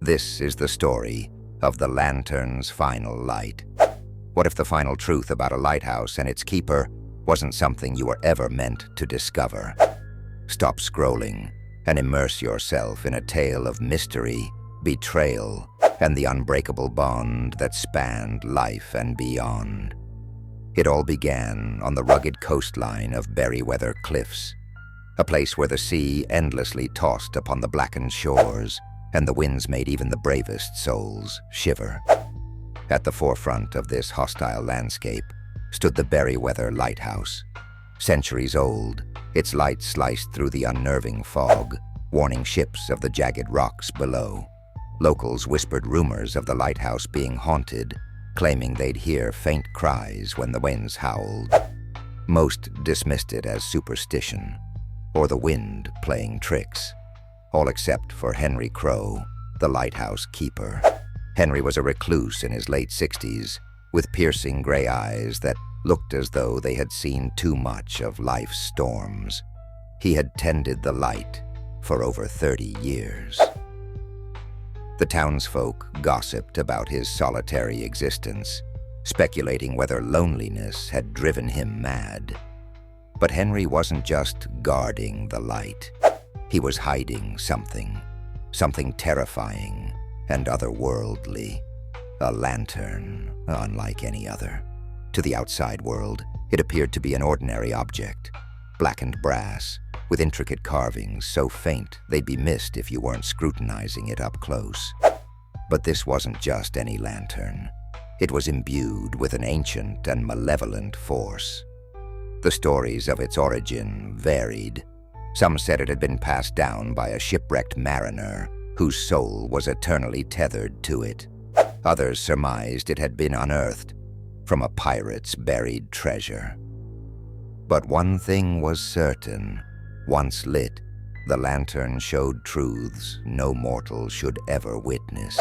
This is the story of the lantern's final light. What if the final truth about a lighthouse and its keeper wasn't something you were ever meant to discover? Stop scrolling and immerse yourself in a tale of mystery, betrayal, and the unbreakable bond that spanned life and beyond. It all began on the rugged coastline of Berryweather Cliffs, a place where the sea endlessly tossed upon the blackened shores, and the winds made even the bravest souls shiver. At the forefront of this hostile landscape stood the Berryweather Lighthouse. Centuries old, its light sliced through the unnerving fog, warning ships of the jagged rocks below. Locals whispered rumors of the lighthouse being haunted, claiming they'd hear faint cries when the winds howled. Most dismissed it as superstition, or the wind playing tricks, all except for Henry Crow, the lighthouse keeper. Henry was a recluse in his late 60s, with piercing gray eyes that looked as though they had seen too much of life's storms. He had tended the light for over 30 years. The townsfolk gossiped about his solitary existence, speculating whether loneliness had driven him mad. But Henry wasn't just guarding the light. He was hiding something terrifying and otherworldly. A lantern, unlike any other. To the outside world, it appeared to be an ordinary object, blackened brass, with intricate carvings so faint they'd be missed if you weren't scrutinizing it up close. But this wasn't just any lantern. It was imbued with an ancient and malevolent force. The stories of its origin varied. Some said it had been passed down by a shipwrecked mariner whose soul was eternally tethered to it. Others surmised it had been unearthed from a pirate's buried treasure. But one thing was certain. Once lit, the lantern showed truths no mortal should ever witness.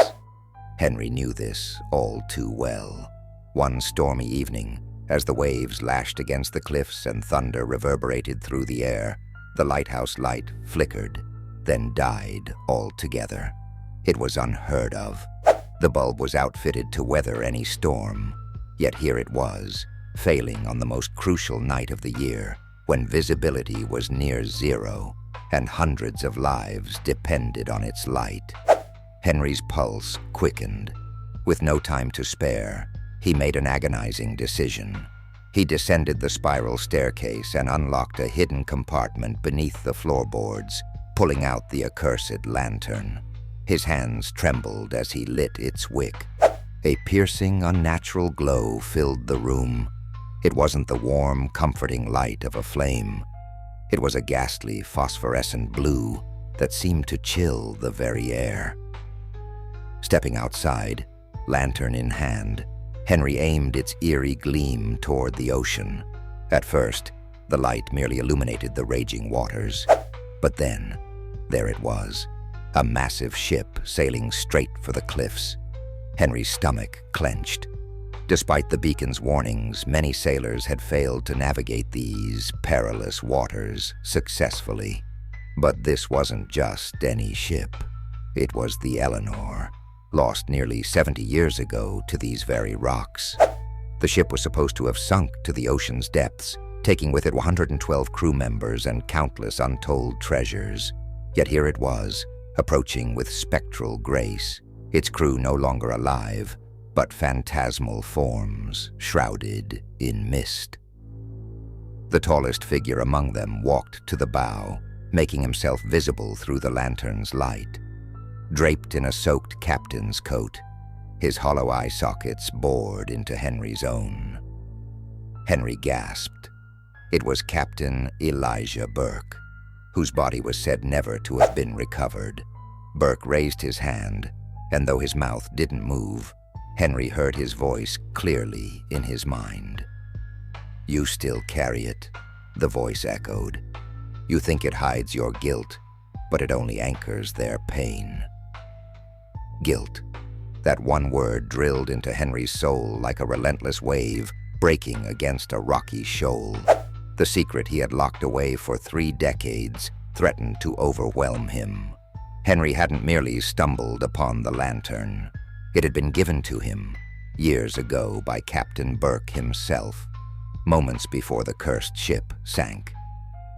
Henry knew this all too well. One stormy evening, as the waves lashed against the cliffs and thunder reverberated through the air, the lighthouse light flickered, then died altogether. It was unheard of. The bulb was outfitted to weather any storm, yet here it was, failing on the most crucial night of the year, when visibility was near zero and hundreds of lives depended on its light. Henry's pulse quickened. With no time to spare, he made an agonizing decision. He descended the spiral staircase and unlocked a hidden compartment beneath the floorboards, pulling out the accursed lantern. His hands trembled as he lit its wick. A piercing, unnatural glow filled the room. It wasn't the warm, comforting light of a flame. It was a ghastly, phosphorescent blue that seemed to chill the very air. Stepping outside, lantern in hand, Henry aimed its eerie gleam toward the ocean. At first, the light merely illuminated the raging waters. But then, there it was, a massive ship sailing straight for the cliffs. Henry's stomach clenched. Despite the beacon's warnings, many sailors had failed to navigate these perilous waters successfully. But this wasn't just any ship. It was the Eleanor, lost nearly 70 years ago to these very rocks. The ship was supposed to have sunk to the ocean's depths, taking with it 112 crew members and countless untold treasures. Yet here it was, approaching with spectral grace, its crew no longer alive, but phantasmal forms shrouded in mist. The tallest figure among them walked to the bow, making himself visible through the lantern's light. Draped in a soaked captain's coat, his hollow eye sockets bored into Henry's own. Henry gasped. It was Captain Elijah Burke, whose body was said never to have been recovered. Burke raised his hand, and though his mouth didn't move, Henry heard his voice clearly in his mind. "You still carry it," the voice echoed. "You think it hides your guilt, but it only anchors their pain." Guilt. That one word drilled into Henry's soul like a relentless wave breaking against a rocky shoal. The secret he had locked away for 3 decades threatened to overwhelm him. Henry hadn't merely stumbled upon the lantern. It had been given to him years ago by Captain Burke himself, moments before the cursed ship sank.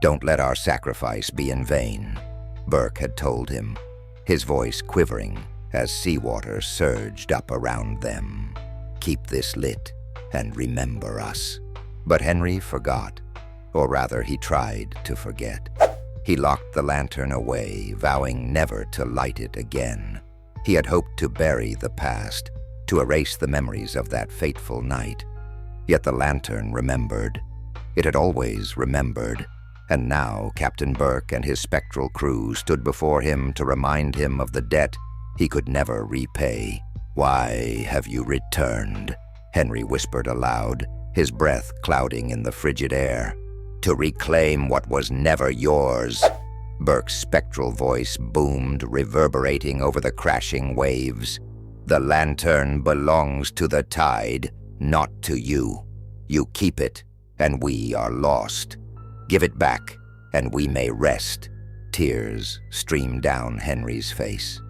"Don't let our sacrifice be in vain," Burke had told him, his voice quivering as seawater surged up around them. "Keep this lit and remember us." But Henry forgot, or rather he tried to forget. He locked the lantern away, vowing never to light it again. He had hoped to bury the past, to erase the memories of that fateful night. Yet the lantern remembered. It had always remembered, and now Captain Burke and his spectral crew stood before him to remind him of the debt he could never repay. "Why have you returned?" Henry whispered aloud, his breath clouding in the frigid air. "To reclaim what was never yours." Burke's spectral voice boomed, reverberating over the crashing waves. "The lantern belongs to the tide, not to you. You keep it, and we are lost. Give it back, and we may rest." Tears streamed down Henry's face.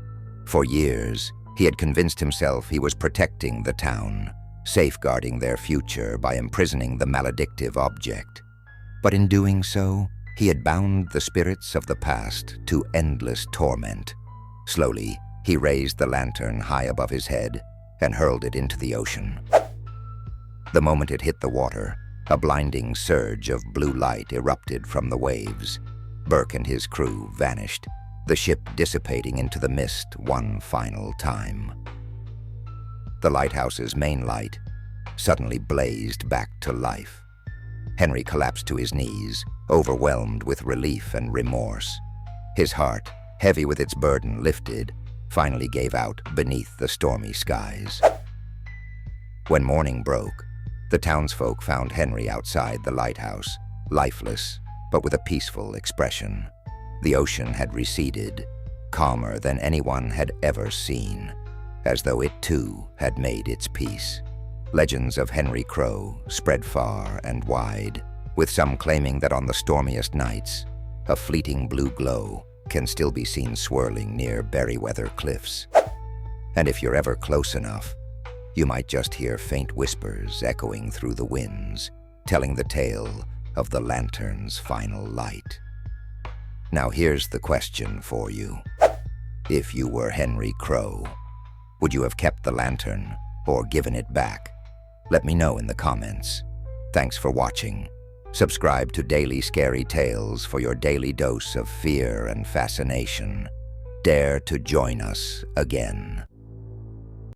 For years, he had convinced himself he was protecting the town, safeguarding their future by imprisoning the maledictive object. But in doing so, he had bound the spirits of the past to endless torment. Slowly, he raised the lantern high above his head and hurled it into the ocean. The moment it hit the water, a blinding surge of blue light erupted from the waves. Burke and his crew vanished, the ship dissipating into the mist one final time. The lighthouse's main light suddenly blazed back to life. Henry collapsed to his knees, overwhelmed with relief and remorse. His heart, heavy with its burden lifted, finally gave out beneath the stormy skies. When morning broke, the townsfolk found Henry outside the lighthouse, lifeless, but with a peaceful expression. The ocean had receded, calmer than anyone had ever seen, as though it too had made its peace. Legends of Henry Crow spread far and wide, with some claiming that on the stormiest nights, a fleeting blue glow can still be seen swirling near Berryweather cliffs. And if you're ever close enough, you might just hear faint whispers echoing through the winds, telling the tale of the lantern's final light. Now here's the question for you. If you were Henry Crow, would you have kept the lantern or given it back? Let me know in the comments. Thanks for watching. Subscribe to Daily Scary Tales for your daily dose of fear and fascination. Dare to join us again.